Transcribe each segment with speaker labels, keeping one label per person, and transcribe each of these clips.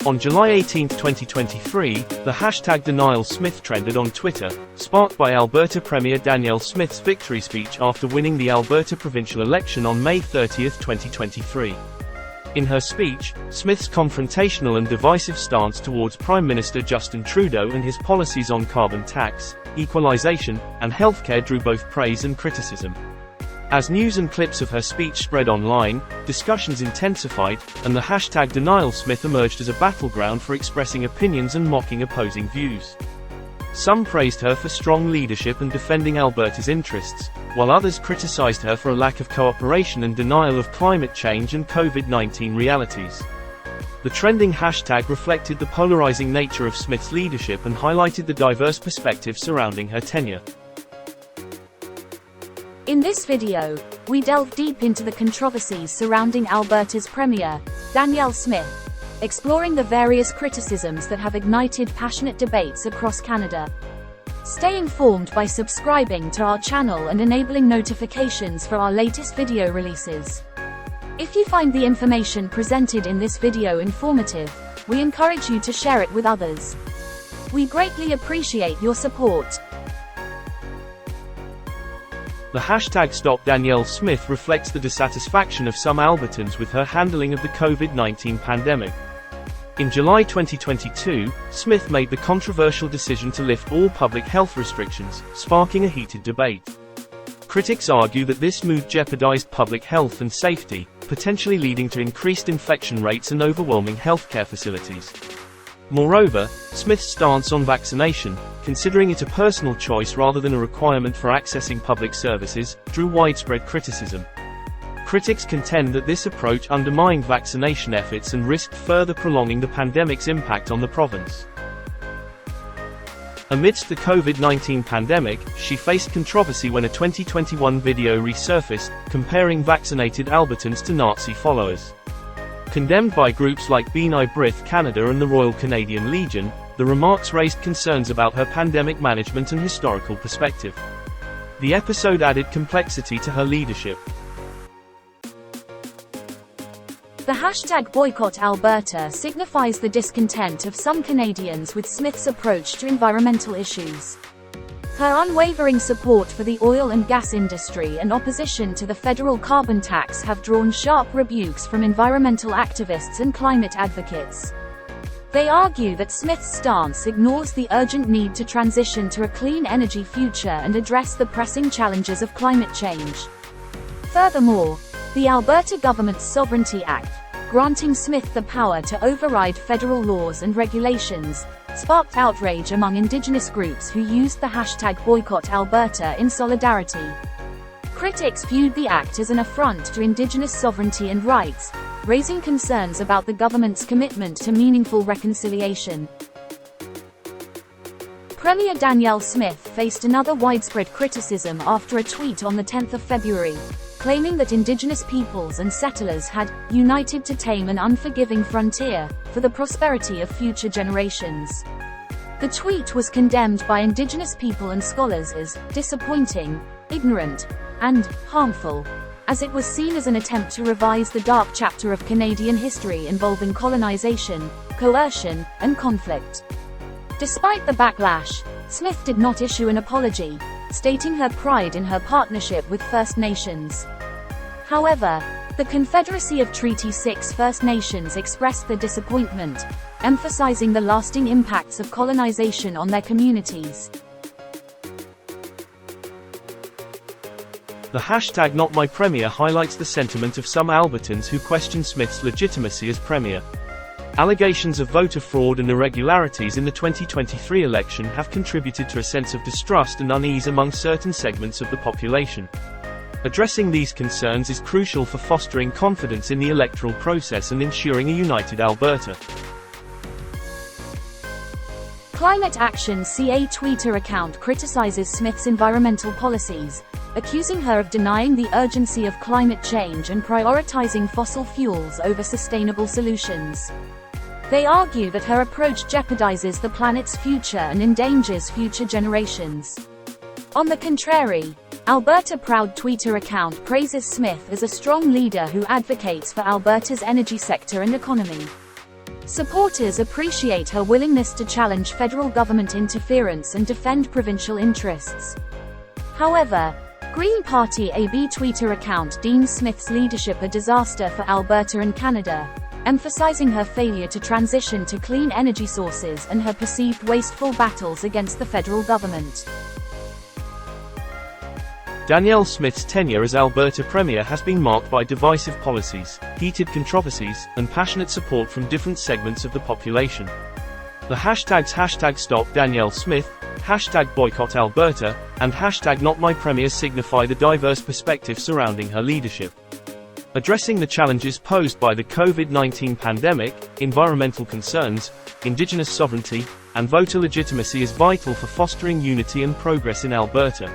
Speaker 1: On July 18, 2023, the hashtag #DanielleSmith trended on Twitter, sparked by Alberta Premier Danielle Smith's victory speech after winning the Alberta provincial election on May 30, 2023. In her speech, Smith's confrontational and divisive stance towards Prime Minister Justin Trudeau and his policies on carbon tax, equalization, and healthcare drew both praise and criticism. As news and clips of her speech spread online, discussions intensified, and the hashtag #DanielleSmith emerged as a battleground for expressing opinions and mocking opposing views. Some praised her for strong leadership and defending Alberta's interests, while others criticized her for a lack of cooperation and denial of climate change and COVID-19 realities. The trending hashtag reflected the polarizing nature of Smith's leadership and highlighted the diverse perspectives surrounding her tenure.
Speaker 2: In this video, we delve deep into the controversies surrounding Alberta's Premier, Danielle Smith, exploring the various criticisms that have ignited passionate debates across Canada. Stay informed by subscribing to our channel and enabling notifications for our latest video releases. If you find the information presented in this video informative, we encourage you to share it with others. We greatly appreciate your support.
Speaker 1: The hashtag #StopDanielleSmith reflects the dissatisfaction of some Albertans with her handling of the COVID-19 pandemic. In July 2022, Smith made the controversial decision to lift all public health restrictions, sparking a heated debate. Critics argue that this move jeopardized public health and safety, potentially leading to increased infection rates and overwhelming healthcare facilities. Moreover, Smith's stance on vaccination, considering it a personal choice rather than a requirement for accessing public services, drew widespread criticism. Critics contend that this approach undermined vaccination efforts and risked further prolonging the pandemic's impact on the province. Amidst the COVID-19 pandemic, she faced controversy when a 2021 video resurfaced, comparing vaccinated Albertans to Nazi followers. Condemned by groups like B'nai B'rith Canada and the Royal Canadian Legion, the remarks raised concerns about her pandemic management and historical perspective. The episode added complexity to her leadership.
Speaker 2: The hashtag #BoycottAlberta signifies the discontent of some Canadians with Smith's approach to environmental issues. Her unwavering support for the oil and gas industry and opposition to the federal carbon tax have drawn sharp rebukes from environmental activists and climate advocates. They argue that Smith's stance ignores the urgent need to transition to a clean energy future and address the pressing challenges of climate change. Furthermore, the Alberta government's Sovereignty Act, granting Smith the power to override federal laws and regulations, sparked outrage among Indigenous groups who used the hashtag #BoycottAlberta in solidarity. Critics viewed the act as an affront to Indigenous sovereignty and rights, raising concerns about the government's commitment to meaningful reconciliation. Premier Danielle Smith faced another widespread criticism after a tweet on the 10th of February, claiming that Indigenous peoples and settlers had united to tame an unforgiving frontier for the prosperity of future generations. The tweet was condemned by Indigenous people and scholars as disappointing, ignorant, and harmful, as it was seen as an attempt to revise the dark chapter of Canadian history involving colonization, coercion, and conflict. Despite the backlash, Smith did not issue an apology, stating her pride in her partnership with First Nations. However, the Confederacy of Treaty 6 First Nations expressed their disappointment, emphasizing the lasting impacts of colonization on their communities.
Speaker 1: The hashtag #NotMyPremier highlights the sentiment of some Albertans who question Smith's legitimacy as Premier. Allegations of voter fraud and irregularities in the 2023 election have contributed to a sense of distrust and unease among certain segments of the population. Addressing these concerns is crucial for fostering confidence in the electoral process and ensuring a united Alberta.
Speaker 2: Climate Action CA Twitter account criticizes Smith's environmental policies, accusing her of denying the urgency of climate change and prioritizing fossil fuels over sustainable solutions. They argue that her approach jeopardizes the planet's future and endangers future generations. On the contrary, Alberta Proud Twitter account praises Smith as a strong leader who advocates for Alberta's energy sector and economy. Supporters appreciate her willingness to challenge federal government interference and defend provincial interests. However, Green Party AB Twitter account deems Smith's leadership a disaster for Alberta and Canada, emphasizing her failure to transition to clean energy sources and her perceived wasteful battles against the federal government.
Speaker 1: Danielle Smith's tenure as Alberta Premier has been marked by divisive policies, heated controversies, and passionate support from different segments of the population. The hashtags #StopDanielleSmith, #BoycottAlberta, and #NotMyPremier signify the diverse perspective surrounding her leadership. Addressing the challenges posed by the COVID-19 pandemic, environmental concerns, Indigenous sovereignty, and voter legitimacy is vital for fostering unity and progress in Alberta.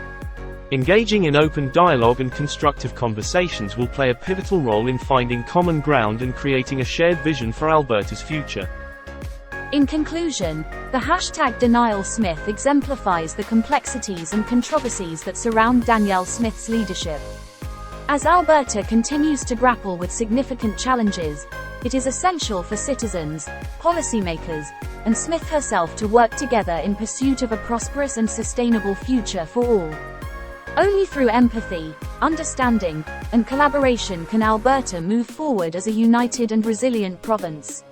Speaker 1: Engaging in open dialogue and constructive conversations will play a pivotal role in finding common ground and creating a shared vision for Alberta's future.
Speaker 2: In conclusion, the #DenialSmith exemplifies the complexities and controversies that surround Danielle Smith's leadership. As Alberta continues to grapple with significant challenges, it is essential for citizens, policymakers, and Smith herself to work together in pursuit of a prosperous and sustainable future for all. Only through empathy, understanding, and collaboration can Alberta move forward as a united and resilient province.